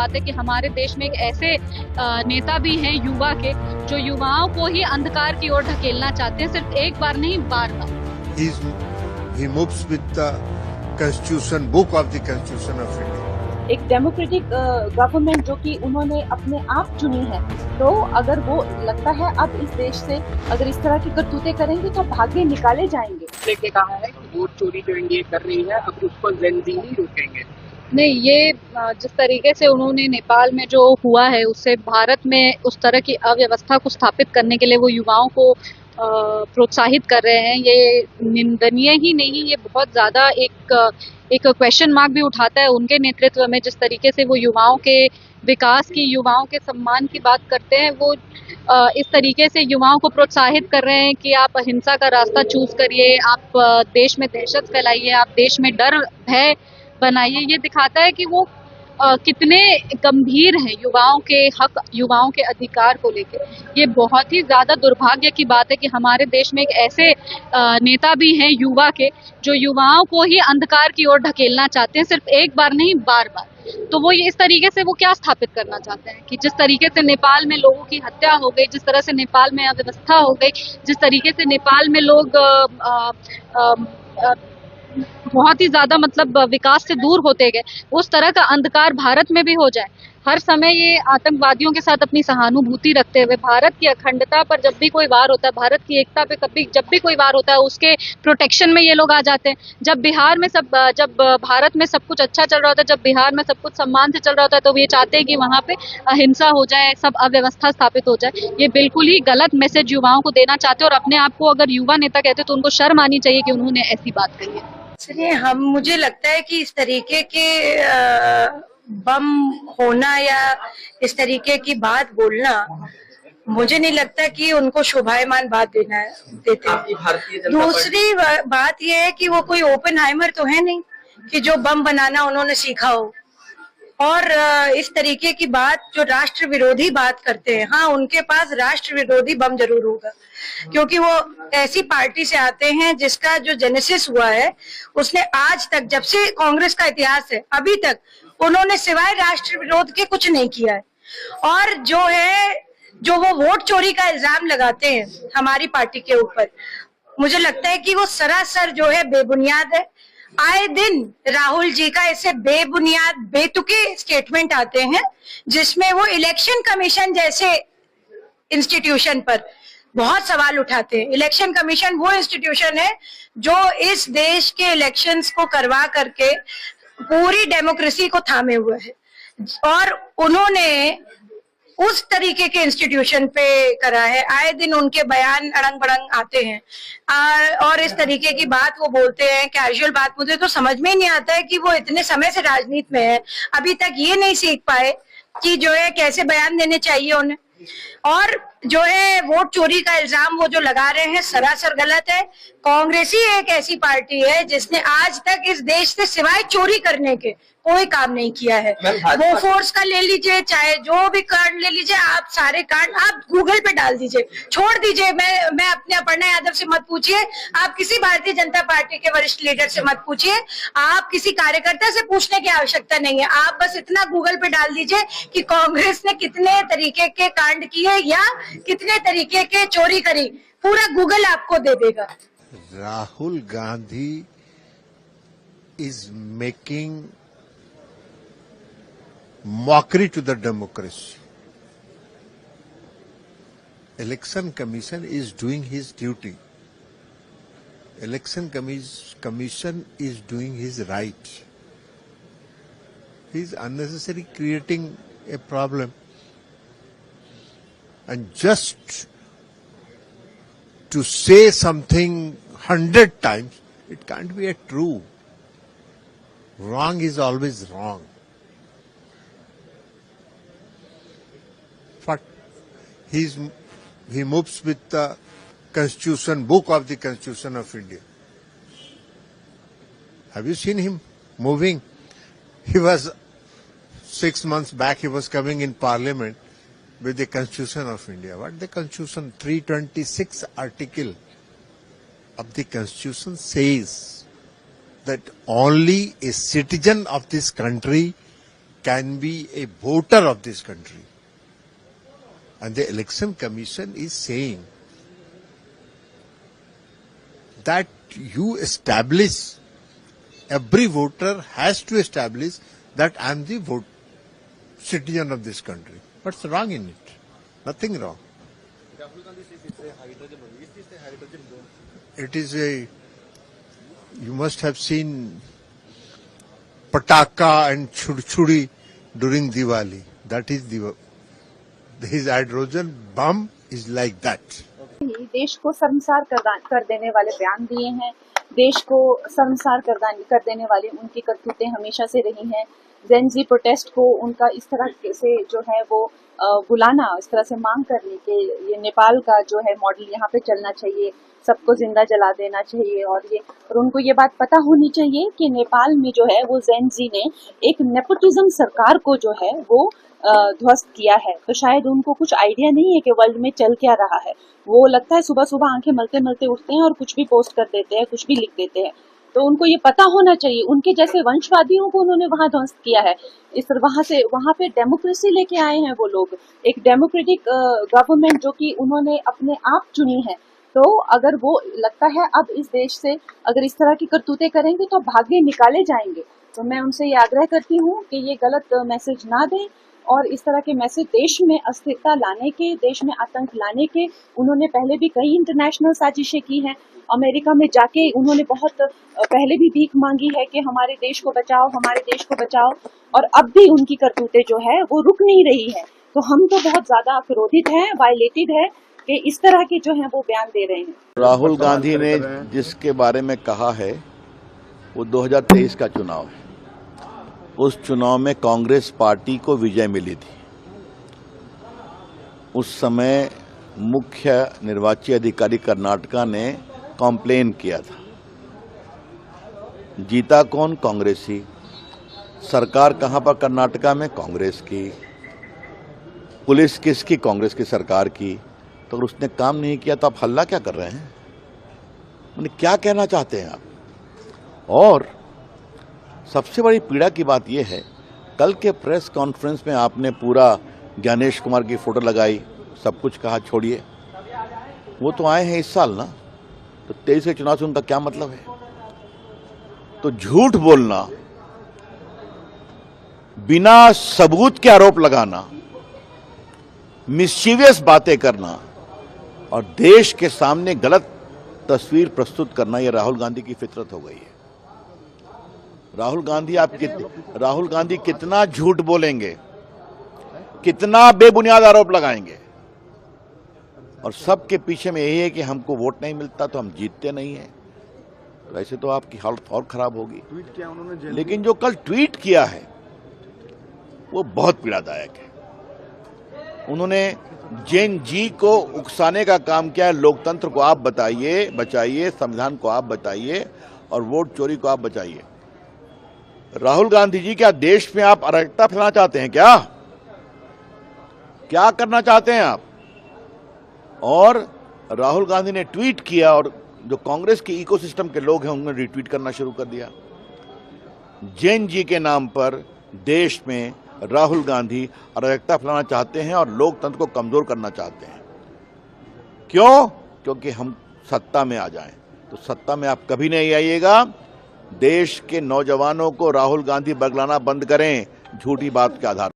बात है कि हमारे देश में एक ऐसे नेता भी हैं युवा के, जो युवाओं को ही अंधकार की ओर ढकेलना चाहते हैं, सिर्फ एक बार नहीं बार बार। He moves with the Constitution, book of the Constitution of India. एक डेमोक्रेटिक गवर्नमेंट जो कि उन्होंने अपने आप चुनी है, तो अगर वो लगता है अब इस देश से अगर इस तरह की करतूतें करेंगे तो भागे निकाले जाएंगे। लेके कहा है कि वोट चोरी जो ये कर रही है अब उसको जेन ज़ी ही रोकेंगे। नहीं, ये जिस तरीके से उन्होंने नेपाल में जो हुआ है उससे भारत में उस तरह की अव्यवस्था को स्थापित करने के लिए वो युवाओं को प्रोत्साहित कर रहे हैं, ये निंदनीय ही नहीं, ये बहुत ज़्यादा एक क्वेश्चन मार्क भी उठाता है उनके नेतृत्व में। जिस तरीके से वो युवाओं के विकास की, युवाओं के सम्मान की बात करते हैं, वो इस तरीके से युवाओं को प्रोत्साहित कर रहे हैं कि आप अहिंसा का रास्ता चूज करिए, आप देश में दहशत फैलाइए, आप देश में डर भय बनाइए। ये दिखाता है कि वो कितने गंभीर हैं युवाओं के हक, युवाओं के अधिकार को लेकर। ये बहुत ही ज्यादा दुर्भाग्य की बात है कि हमारे देश में एक ऐसे नेता भी हैं युवा के, जो युवाओं को ही अंधकार की ओर ढकेलना चाहते हैं, सिर्फ एक बार नहीं बार बार। तो वो ये इस तरीके से वो क्या स्थापित करना चाहते हैं कि जिस तरीके से नेपाल में लोगों की हत्या हो गई, जिस तरह से नेपाल में अव्यवस्था हो गई, जिस तरीके से नेपाल में लोग बहुत ही ज्यादा मतलब विकास से दूर होते गए, उस तरह का अंधकार भारत में भी हो जाए। हर समय ये आतंकवादियों के साथ अपनी सहानुभूति रखते हुए भारत की अखंडता पर जब भी कोई वार होता है, भारत की एकता पे जब भी कोई वार होता है, उसके प्रोटेक्शन में ये लोग आ जाते हैं। जब भारत में सब कुछ अच्छा चल रहा होता है, जब बिहार में सब कुछ सम्मान से चल रहा होता है, तो ये चाहते हैं कि वहाँ पे अहिंसा हो जाए, सब अव्यवस्था स्थापित हो जाए। ये बिल्कुल ही गलत मैसेज युवाओं को देना चाहते हैं और अपने आप को अगर युवा नेता कहते तो उनको शर्म आनी चाहिए कि उन्होंने ऐसी बात कही है। चलिए, मुझे लगता है कि इस तरीके के बम होना या इस तरीके की बात बोलना, मुझे नहीं लगता कि उनको शोभायमान बात देते। दूसरी बात यह है कि वो कोई ओपेनहाइमर तो है नहीं कि जो बम बनाना उन्होंने सीखा हो, और इस तरीके की बात जो राष्ट्र विरोधी बात करते हैं, हाँ उनके पास राष्ट्र विरोधी बम जरूर होगा, क्योंकि वो ऐसी पार्टी से आते हैं जिसका जो जेनेसिस हुआ है, उसने आज तक, जब से कांग्रेस का इतिहास है अभी तक, उन्होंने सिवाय राष्ट्र विरोध के कुछ नहीं किया है। और जो वो वोट चोरी का इल्जाम लगाते हैं हमारी पार्टी के ऊपर, मुझे लगता है कि वो सरासर जो है बेबुनियाद है। आए दिन राहुल जी का ऐसे बेबुनियाद बेतुके स्टेटमेंट आते हैं जिसमें वो इलेक्शन कमीशन जैसे इंस्टीट्यूशन पर बहुत सवाल उठाते हैं। इलेक्शन कमीशन वो इंस्टीट्यूशन है जो इस देश के इलेक्शंस को करवा करके पूरी डेमोक्रेसी को थामे हुए है, और उन्होंने उस तरीके के इंस्टीट्यूशन पे करा है। आए दिन उनके बयान अड़ंग बड़ंग आते हैं और इस तरीके की बात वो बोलते हैं, कैजुअल बात। मुझे तो समझ में ही नहीं आता है कि वो इतने समय से राजनीति में है, अभी तक ये नहीं सीख पाए कि जो है कैसे बयान देने चाहिए उन्हें। और जो है वोट चोरी का इल्जाम वो जो लगा रहे हैं, सरासर गलत है। कांग्रेस ही एक ऐसी पार्टी है जिसने आज तक इस देश से सिवाय चोरी करने के कोई काम नहीं किया है। वो फोर्स का ले लीजिए, चाहे जो भी कांड ले लीजिए, आप सारे कांड आप गूगल पे डाल दीजिए, छोड़ दीजिए। मैं अपने अपर्णा यादव से मत पूछिए, आप किसी भारतीय जनता पार्टी के वरिष्ठ लीडर से मत पूछिए, आप किसी कार्यकर्ता से पूछने की आवश्यकता नहीं है। आप बस इतना गूगल पे डाल दीजिए कि कांग्रेस ने कितने तरीके के कांड किए या कितने तरीके के चोरी करी, पूरा गूगल आपको दे देगा। Rahul Gandhi is making mockery to the democracy. Election Commission is doing his duty. Election Commission is doing his right. He is unnecessarily creating a problem, and just to say something 100 times, it can't be a true. Wrong is always wrong. But he moves with the Constitution, book of the Constitution of India. Have you seen him moving? He was 6 months back, he was coming in Parliament with the Constitution of India. What the Constitution, 326 article of the Constitution says that only a citizen of this country can be a voter of this country. And the Election Commission is saying that you establish, every voter has to establish that I am the citizen of this country. What's wrong in it? Nothing wrong. It is a, you must have seen pataka and chudchudi during Diwali. That is his hydrogen bomb is like that. देश को शर्मसार कर देने वाले बयान दिए हैं, देश को शर्मसार कर देने वाली उनकी करतूतें हमेशा से रही हैं। जेन जी प्रोटेस्ट को उनका इस तरह से जो है वो बुलाना, इस तरह से मांग करने के ये नेपाल का जो है मॉडल यहाँ पे चलना चाहिए, सबको जिंदा जला देना चाहिए। और उनको ये बात पता होनी चाहिए कि नेपाल में जो है वो जेन जी ने एक नेपोटिज्म सरकार को जो है वो ध्वस्त किया है। तो शायद उनको कुछ आइडिया नहीं है कि वर्ल्ड में चल क्या रहा है। वो लगता है सुबह सुबह आंखें मलते मलते उठते हैं और कुछ भी पोस्ट कर देते हैं, कुछ भी लिख देते हैं। तो उनको ये पता होना चाहिए, उनके जैसे वंशवादियों को उन्होंने वहां ध्वस्त किया है। वहां पे डेमोक्रेसी लेके आए हैं वो लोग, एक डेमोक्रेटिक गवर्नमेंट जो कि उन्होंने अपने आप चुनी है। तो अगर वो लगता है अब इस देश से अगर इस तरह की करतूतें करेंगे तो भाग्य निकाले जाएंगे। तो मैं उनसे ये आग्रह करती हूँ कि ये गलत मैसेज ना दें और इस तरह के मैसेज देश में अस्थिरता लाने के, देश में आतंक लाने के उन्होंने पहले भी कई इंटरनेशनल साजिशें की हैं। अमेरिका में जाके उन्होंने बहुत पहले भी भीख मांगी है कि हमारे देश को बचाओ, हमारे देश को बचाओ, और अब भी उनकी करतूतें जो है वो रुक नहीं रही है। तो हम तो बहुत ज्यादा क्रोधित हैं, वायलेटेड है कि इस तरह के जो है वो बयान दे रहे हैं। राहुल गांधी ने जिसके बारे में कहा है वो 2023 का चुनाव है। उस चुनाव में कांग्रेस पार्टी को विजय मिली थी। उस समय मुख्य निर्वाची अधिकारी कर्नाटका ने कॉम्प्लेन किया था। जीता कौन? कांग्रेसी। सरकार कहां पर कर्नाटका में? कांग्रेस की। पुलिस किसकी? कांग्रेस की सरकार की। तो अगर उसने काम नहीं किया तो आप हल्ला क्या कर रहे हैं? उन्हें क्या कहना चाहते हैं आप? और सबसे बड़ी पीड़ा की बात यह है, कल के प्रेस कॉन्फ्रेंस में आपने पूरा ज्ञानेश कुमार की फोटो लगाई, सब कुछ कहा, छोड़िए, वो तो आए हैं इस साल ना, तो 23 के चुनाव से उनका क्या मतलब है? तो झूठ बोलना, बिना सबूत के आरोप लगाना, मिस्चीवियस बातें करना और देश के सामने गलत तस्वीर प्रस्तुत करना, यह राहुल गांधी की फितरत हो गई है। राहुल गांधी कितना झूठ बोलेंगे, कितना बेबुनियाद आरोप लगाएंगे, और सबके पीछे में यही है कि हमको वोट नहीं मिलता तो हम जीतते नहीं हैं। तो ऐसे तो आपकी हालत और खराब होगी। ट्वीट किया उन्होंने, लेकिन जो कल ट्वीट किया है वो बहुत पीड़ादायक है। उन्होंने जैन जी को उकसाने का काम किया है। लोकतंत्र को आप बचाइए, संविधान को आप बचाइए और वोट चोरी को आप बचाइए। राहुल गांधी जी, क्या देश में आप अराजकता फैलाना चाहते हैं? क्या करना चाहते हैं आप? और राहुल गांधी ने ट्वीट किया और जो कांग्रेस के इकोसिस्टम के लोग हैं उन्होंने रिट्वीट करना शुरू कर दिया। जैन जी के नाम पर देश में राहुल गांधी अराजकता फैलाना चाहते हैं और लोकतंत्र को कमजोर करना चाहते हैं। क्यों? क्योंकि हम सत्ता में आ जाएं। तो सत्ता में आप कभी नहीं आइएगा। देश के नौजवानों को राहुल गांधी बगलाना बंद करें झूठी बात के आधार पर।